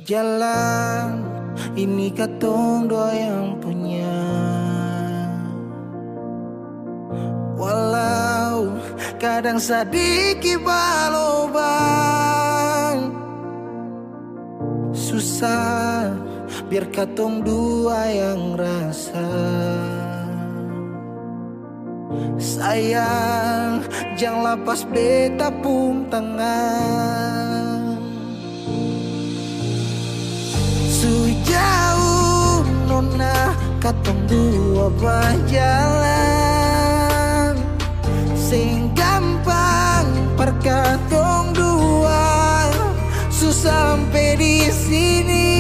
Jalan ini katong dua yang punya. Walau kadang sedikit balobang, susah biar katong dua yang rasa. Sayang, jangan lepas beta pung tangan. Sejauh nona katong dua berjalan, sing gampang per katong dua, susah sampai di sini.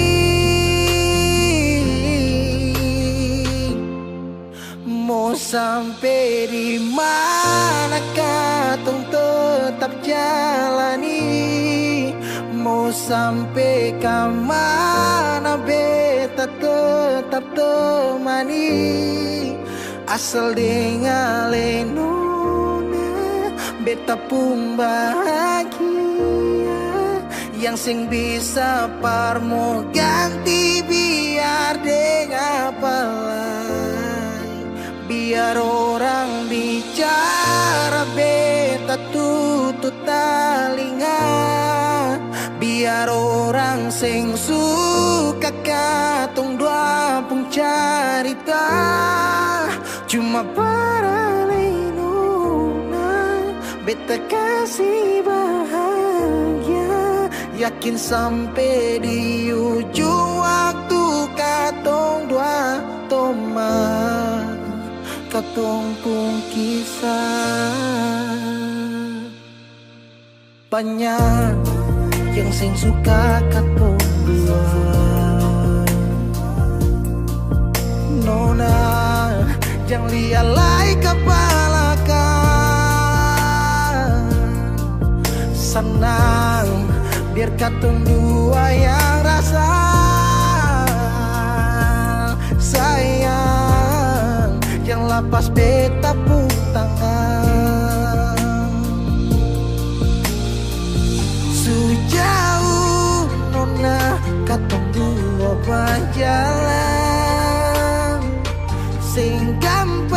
Mau sampai di mana katong tetap jalani, mau sampai ke mana beta tetap temani. Asal dengan nona beta pun bahagia, yang sing bisa parmo ganti biar dengan palai. Biar orang bicara beta tutup telinga, biar orang sing suka katong dua pun carita. Cuma para nona beta kasih bahagia, yakin sampai di ujung waktu katong dua toma katong pun kisah. Banyak yang sing suka katong dua, nona jangan lialai kepala kan. Senang biar katong dua yang rasa. Sayang, jangan lepas beta pun tangan. Sejauh nona katong dua berjalan, sing gampang